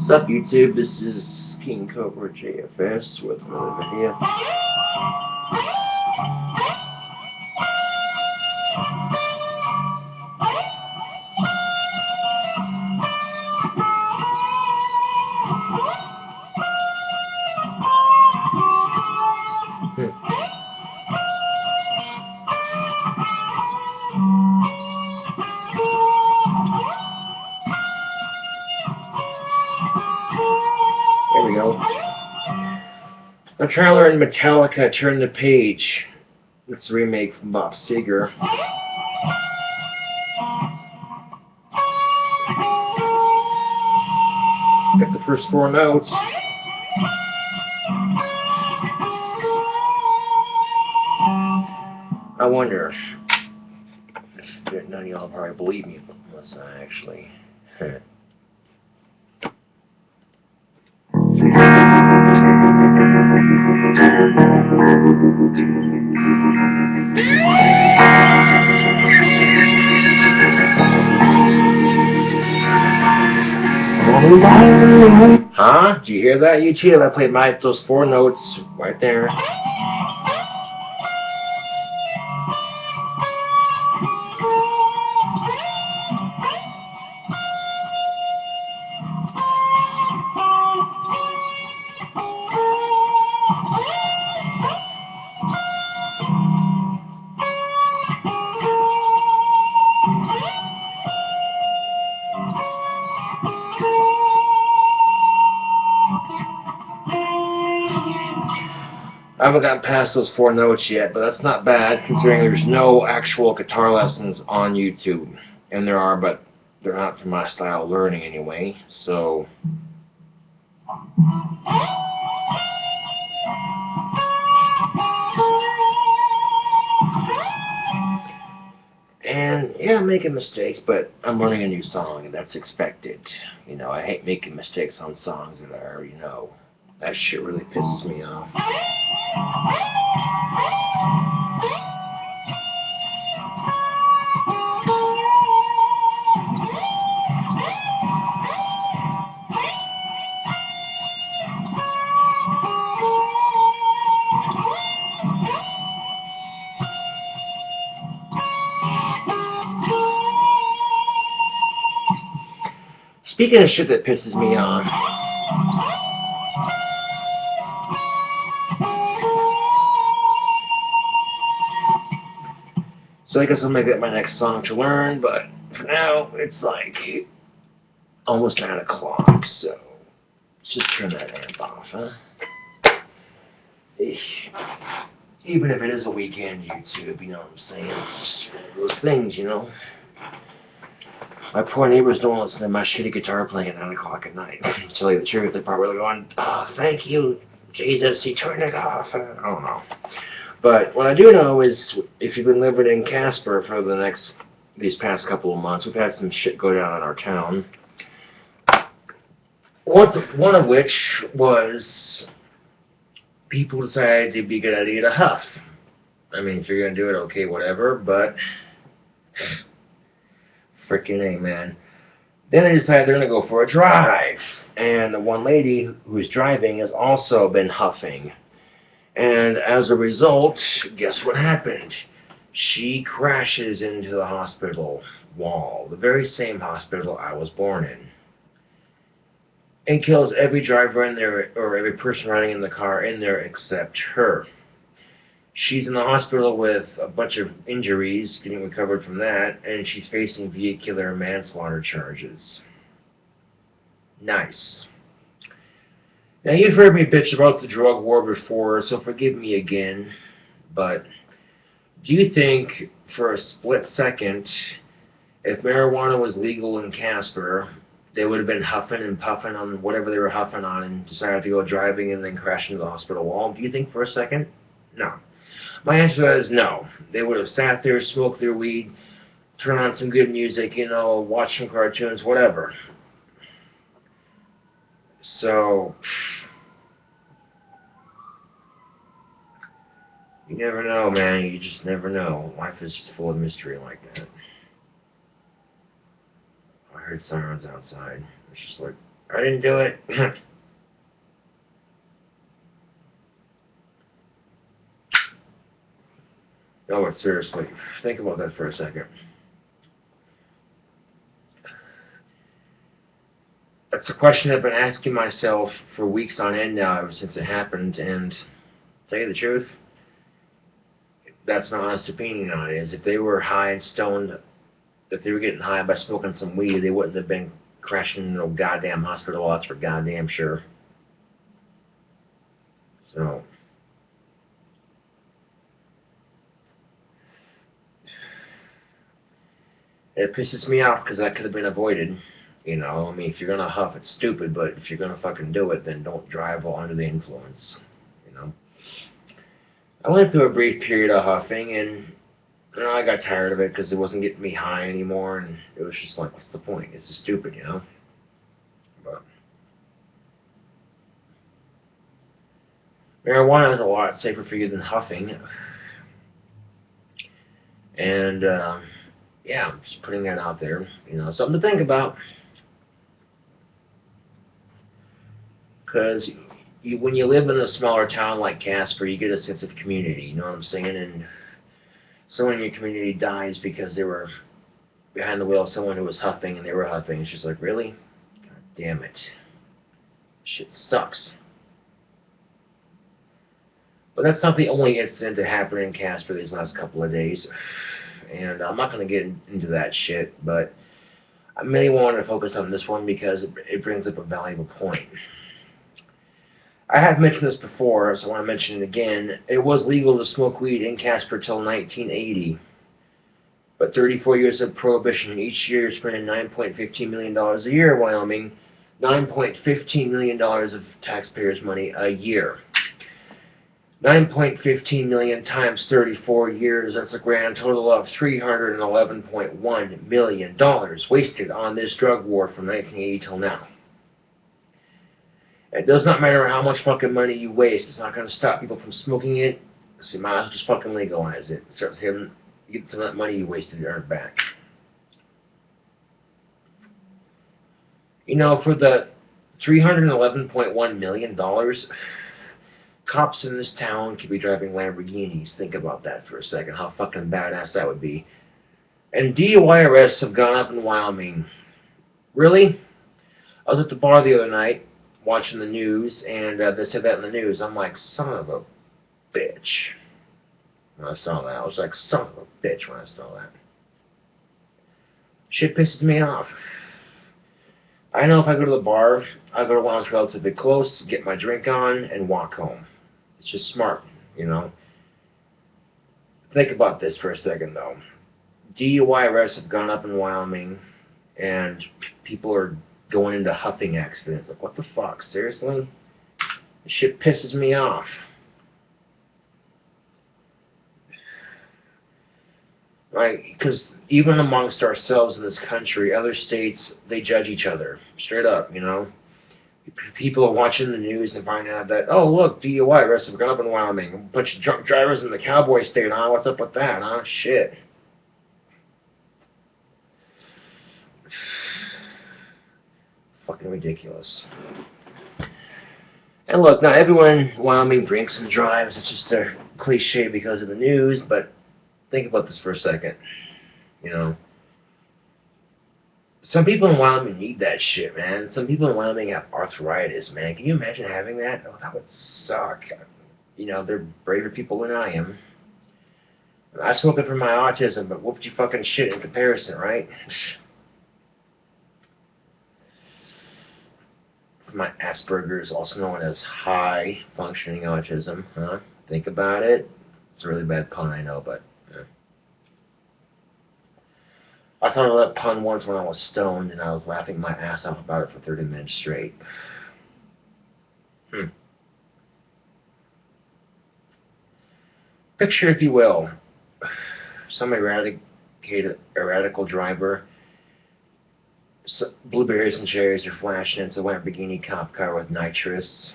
What's up, YouTube? This is KingCobraJFS with another video. There we go. I'm trying to learn Metallica, Turn the Page. It's a remake from Bob Seger. Got the first 4 notes. I wonder if none of y'all probably believe me unless I actually. Huh? Did you hear that, YouTube? I played those 4 notes right there. I haven't gotten past those 4 notes yet, but that's not bad considering there's no actual guitar lessons on YouTube. And there are, but they're not for my style of learning anyway, so. And yeah, I'm making mistakes, but I'm learning a new song, and that's expected. You know, I hate making mistakes on songs that I already know. That shit really pisses me off. Speaking of shit that pisses me off, so I guess I'll make that my next song to learn, but for now, it's like almost 9 o'clock, so let's just turn that amp off, huh? Even if it is a weekend YouTube, you know what I'm saying? It's just one of those things, you know? My poor neighbors don't listen to my shitty guitar playing at 9 o'clock at night. To tell you the truth, they're probably going, oh, thank you, Jesus, he turned it off. I don't know. But what I do know is, if you've been living in Casper for these past couple of months, we've had some shit go down in our town. One of which was people decided it'd be a good idea to huff. I mean, if you're going to do it, okay, whatever, but freaking A, man. Then they decided they're going to go for a drive. And the one lady who's driving has also been huffing. And as a result, guess what happened? She crashes into the hospital wall, the very same hospital I was born in, and kills every driver in there, or every person riding in the car in there except her. She's in the hospital with a bunch of injuries, getting recovered from that, and she's facing vehicular manslaughter charges. Nice. Now, you've heard me bitch about the drug war before, so forgive me again, but do you think, for a split second, if marijuana was legal in Casper, they would have been huffing and puffing on whatever they were huffing on and decided to go driving and then crash into the hospital wall? Do you think for a second? No. My answer is no. They would have sat there, smoked their weed, turned on some good music, you know, watched some cartoons, whatever. So, you never know, man. You just never know. Life is just full of mystery like that. I heard sirens outside. It's just like I didn't do it. No, but seriously, think about that for a second. That's a question I've been asking myself for weeks on end now, ever since it happened, and to tell you the truth, that's my honest opinion on it, is if they were high and stoned, if they were getting high by smoking some weed, they wouldn't have been crashing into no goddamn hospital, that's for goddamn sure. So, it pisses me off because that could have been avoided. You know, I mean, if you're gonna huff, it's stupid, but if you're gonna fucking do it, then don't drive while under the influence. You know, I went through a brief period of huffing, and you know, I got tired of it because it wasn't getting me high anymore, and it was just like, what's the point? It's just stupid, you know. But marijuana is a lot safer for you than huffing, and yeah, I'm just putting that out there. You know, something to think about. Because when you live in a smaller town like Casper, you get a sense of community, you know what I'm saying? And someone in your community dies because they were behind the wheel of someone who was huffing and they were huffing. It's just like, really? God damn it. Shit sucks. But that's not the only incident that happened in Casper these last couple of days. And I'm not going to get into that shit, but I mainly wanted to focus on this one because it brings up a valuable point. I have mentioned this before, so I want to mention it again. It was legal to smoke weed in Casper till 1980. But 34 years of prohibition, each year spending $9.15 million a year in Wyoming. $9.15 million of taxpayers' money a year. $9.15 million times 34 years, that's a grand total of $311.1 million wasted on this drug war from 1980 till now. It does not matter how much fucking money you waste. It's not going to stop people from smoking it. So you might as well just fucking legalize it. Start having, get some of that money you wasted and earn back. You know, for the $311.1 million, cops in this town could be driving Lamborghinis. Think about that for a second. How fucking badass that would be. And DUI arrests have gone up in Wyoming. Really? I was at the bar the other night, watching the news, and they said that in the news. I'm like, son of a bitch. When I saw that, I was like, son of a bitch when I saw that. Shit pisses me off. I know if I go to the bar, I go to one that's relatively close, get my drink on, and walk home. It's just smart, you know. Think about this for a second, though. DUI arrests have gone up in Wyoming, and people are going into huffing accidents. Like, what the fuck? Seriously? This shit pisses me off. Right? Because even amongst ourselves in this country, other states, they judge each other. Straight up, you know? People are watching the news and find out that, oh, look, DUI arrests have gone up in Wyoming. A bunch of drunk drivers in the cowboy state, huh? What's up with that, huh? Shit. Fucking ridiculous. And look, not everyone in Wyoming drinks and drives. It's just a cliche because of the news, but think about this for a second. You know, some people in Wyoming need that shit, man. Some people in Wyoming have arthritis, man. Can you imagine having that? Oh, that would suck. You know, they're braver people than I am. I smoke it for my autism, but whooped you fucking shit in comparison, right? My Asperger's, also known as high-functioning autism, huh? Think about it. It's a really bad pun, I know, but... Yeah. I thought of that pun once when I was stoned, and I was laughing my ass off about it for 30 minutes straight. Picture, if you will, some erratical driver. Blueberries and cherries are flashing. It's a Lamborghini cop car with nitrous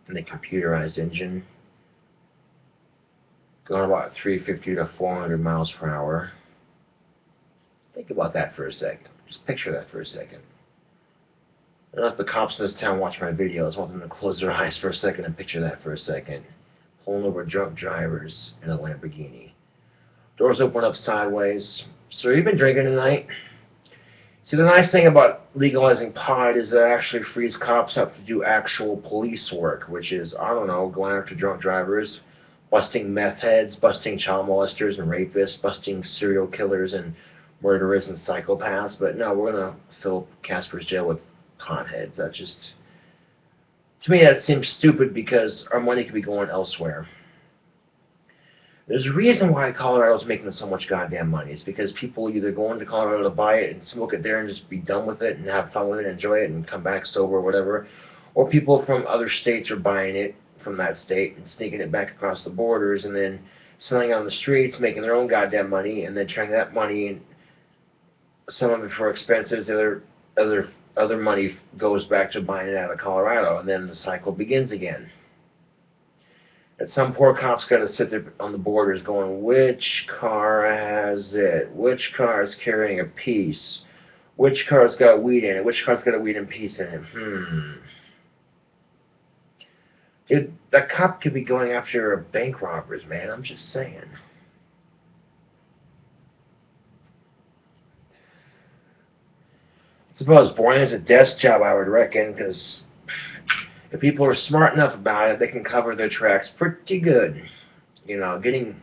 and a computerized engine. Going about 350 to 400 miles per hour. Think about that for a second. Just picture that for a second. I don't know if the cops in this town watch my videos. I want them to close their eyes for a second and picture that for a second. Pulling over drunk drivers in a Lamborghini. Doors open up sideways. So you've been drinking tonight? See, the nice thing about legalizing pot is that it actually frees cops up to do actual police work, which is, I don't know, going after drunk drivers, busting meth heads, busting child molesters and rapists, busting serial killers and murderers and psychopaths. But no, we're going to fill Casper's jail with potheads. That just, to me, that seems stupid because our money could be going elsewhere. There's a reason why Colorado's making so much goddamn money. It's because people either go into Colorado to buy it and smoke it there and just be done with it and have fun with it, enjoy it, and come back sober or whatever. Or people from other states are buying it from that state and sneaking it back across the borders and then selling it on the streets, making their own goddamn money, and then turning that money, and some of it for expenses, the other money goes back to buying it out of Colorado, and then the cycle begins again. And some poor cop's got to sit there on the borders going, which car has it? Which car is carrying a piece? Which car's got weed in it? Which car's got a weed and piece in it? Dude, that cop could be going after bank robbers, man. I'm just saying. It's about as boring as a desk job, I would reckon, because if people are smart enough about it, they can cover their tracks pretty good. You know, getting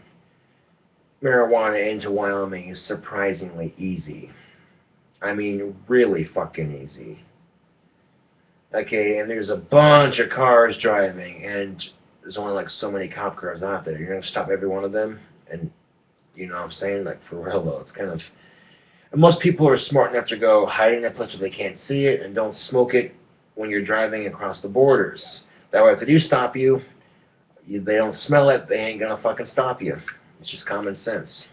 marijuana into Wyoming is surprisingly easy. I mean, really fucking easy. Okay, and there's a bunch of cars driving, and there's only like so many cop cars out there. You're going to stop every one of them? And, you know what I'm saying? Like, for real, though, it's kind of... And most people are smart enough to go hide in a place where they can't see it and don't smoke it when you're driving across the borders. That way, if they do stop you, they don't smell it, they ain't gonna fucking stop you. It's just common sense.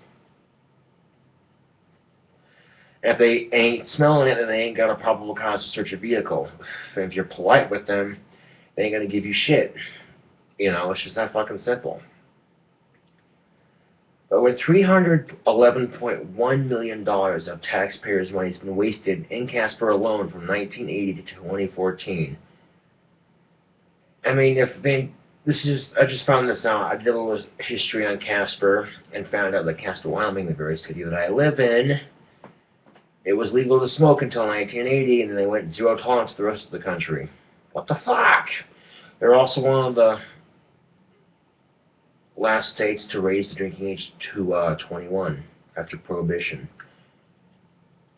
And if they ain't smelling it, then they ain't got a probable cause to search your vehicle. And if you're polite with them, they ain't gonna give you shit. You know, it's just that fucking simple. But when $311.1 million of taxpayers' money has been wasted in Casper alone from 1980 to 2014, I mean, I just found this out. I did a little history on Casper and found out that Casper, Wyoming, the very city that I live in, it was legal to smoke until 1980, and then they went zero tolerance to the rest of the country. What the fuck? They're also one of the last states to raise the drinking age to 21 after Prohibition.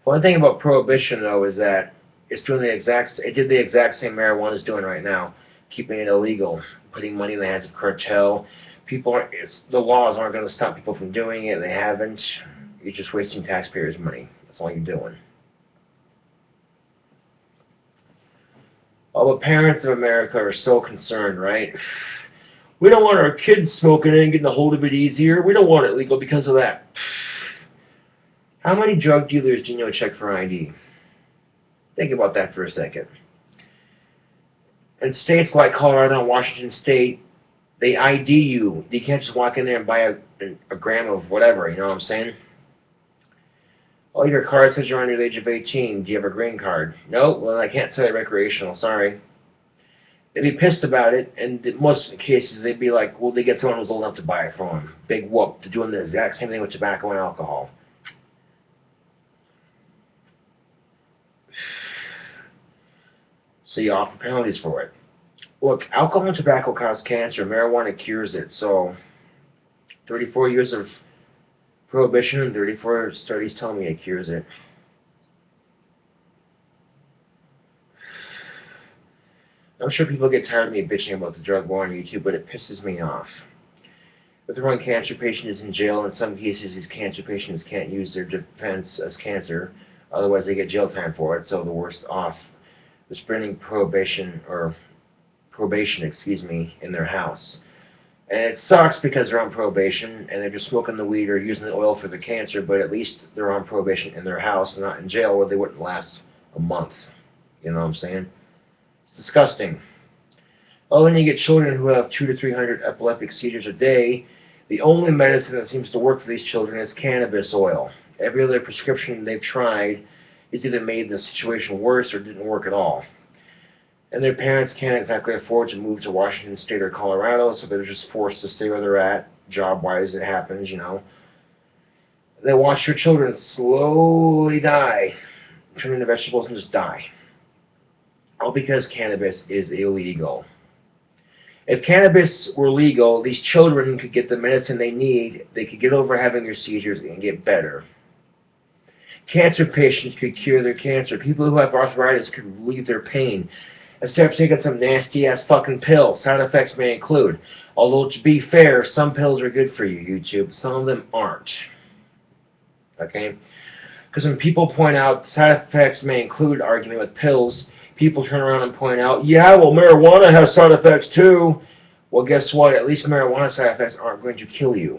One thing about Prohibition, though, is that it did the exact same marijuana is doing right now, keeping it illegal, putting money in the hands of cartel. The laws aren't going to stop people from doing it. They haven't. You're just wasting taxpayers' money. That's all you're doing. All the parents of America are so concerned, right? We don't want our kids smoking it and getting a hold of it easier. We don't want it legal because of that. How many drug dealers do you know check for ID? Think about that for a second. In states like Colorado and Washington State, they ID you. You can't just walk in there and buy a gram of whatever, you know what I'm saying? Oh, your card says you're under the age of 18. Do you have a green card? No? Well, I can't sell it recreational. Sorry. They'd be pissed about it, and in most cases they'd be like, well, they get someone who's old enough to buy it for them. Big whoop. They're doing the exact same thing with tobacco and alcohol. So you offer penalties for it. Look, alcohol and tobacco cause cancer. Marijuana cures it. So 34 years of Prohibition and 34 studies tell me it cures it. I'm sure people get tired of me bitching about the drug war on YouTube, but it pisses me off. If one cancer patient is in jail, in some cases these cancer patients can't use their defense as cancer, otherwise they get jail time for it, so the worse off. They're spreading probation, in their house. And it sucks because they're on probation, and they're just smoking the weed or using the oil for the cancer, but at least they're on probation in their house and not in jail where they wouldn't last a month. You know what I'm saying? It's disgusting. Oh, then you get children who have 200 to 300 epileptic seizures a day. The only medicine that seems to work for these children is cannabis oil. Every other prescription they've tried has either made the situation worse or didn't work at all. And their parents can't exactly afford to move to Washington State or Colorado, so they're just forced to stay where they're at. Job-wise, it happens, you know. They watch their children slowly die, turn into vegetables and just die. All because cannabis is illegal. If cannabis were legal, these children could get the medicine they need, they could get over having their seizures and get better. Cancer patients could cure their cancer. People who have arthritis could relieve their pain. Instead of taking some nasty-ass fucking pill, side effects may include. Although, to be fair, some pills are good for you, YouTube. Some of them aren't. Okay? Because when people point out side effects may include argument with pills, people turn around and point out, yeah, well, marijuana has side effects too. Well, guess what? At least marijuana side effects aren't going to kill you.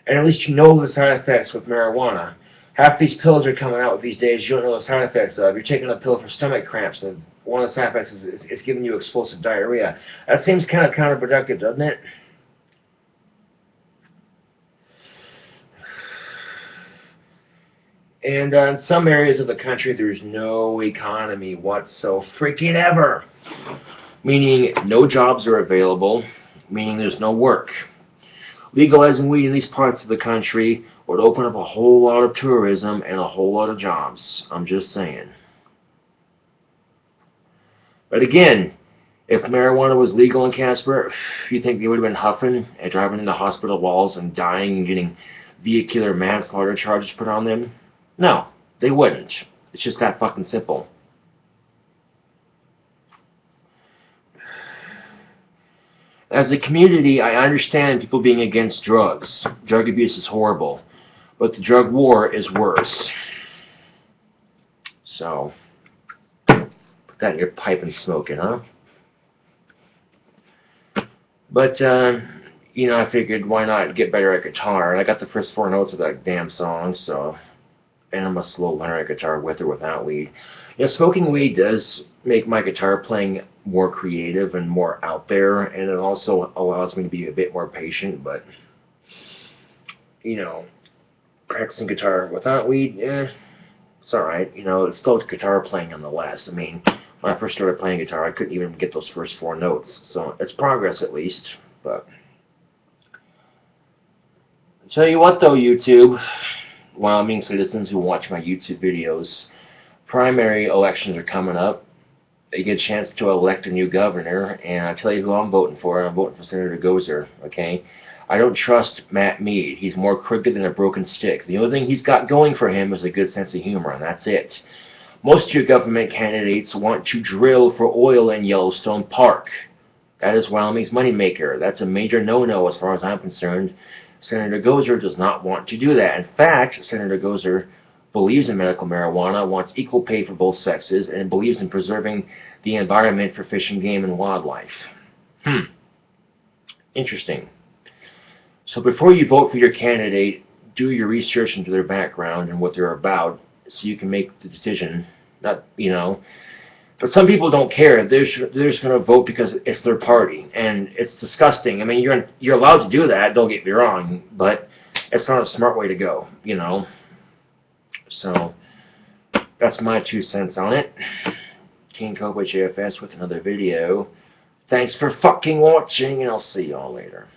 And at least you know the side effects with marijuana. Half these pills are coming out these days you don't know the side effects of. You're taking a pill for stomach cramps, and one of the side effects is it's giving you explosive diarrhea. That seems kind of counterproductive, doesn't it? And in some areas of the country, there's no economy whatsoever, freaking ever. Meaning no jobs are available, meaning there's no work. Legalizing weed in these parts of the country would open up a whole lot of tourism and a whole lot of jobs. I'm just saying. But again, if marijuana was legal in Casper, you think they would have been huffing and driving into hospital walls and dying and getting vehicular manslaughter charges put on them? No, they wouldn't. It's just that fucking simple. As a community, I understand people being against drugs. Drug abuse is horrible. But the drug war is worse. So, put that in your pipe and smoke it, huh? But, you know, I figured why not get better at guitar. And I got the first 4 notes of that damn song, so... And I'm a slow learner at guitar with or without weed. You know, smoking weed does make my guitar playing more creative and more out there, and it also allows me to be a bit more patient, but, you know, practicing guitar without weed, it's alright. You know, it's still guitar playing nonetheless. I mean, when I first started playing guitar, I couldn't even get those first 4 notes, so it's progress at least, but... I'll tell you what though, YouTube... Wyoming citizens who watch my YouTube videos, primary elections are coming up. You get a chance to elect a new governor, and I'll tell you who I'm voting for. I'm voting for Senator Gozer, okay? I don't trust Matt Mead. He's more crooked than a broken stick. The only thing he's got going for him is a good sense of humor, and that's it. Most of your government candidates want to drill for oil in Yellowstone Park. That is Wyoming's moneymaker. That's a major no-no as far as I'm concerned. Senator Gozer does not want to do that. In fact, Senator Gozer believes in medical marijuana, wants equal pay for both sexes, and believes in preserving the environment for fish and game and wildlife. Interesting. So before you vote for your candidate, do your research into their background and what they're about so you can make the decision. Not, you know... But some people don't care. They're just going to vote because it's their party, and it's disgusting. I mean, you're allowed to do that. Don't get me wrong, but it's not a smart way to go, you know. So that's my 2 cents on it. KingCobraJFS with another video. Thanks for fucking watching, and I'll see y'all later.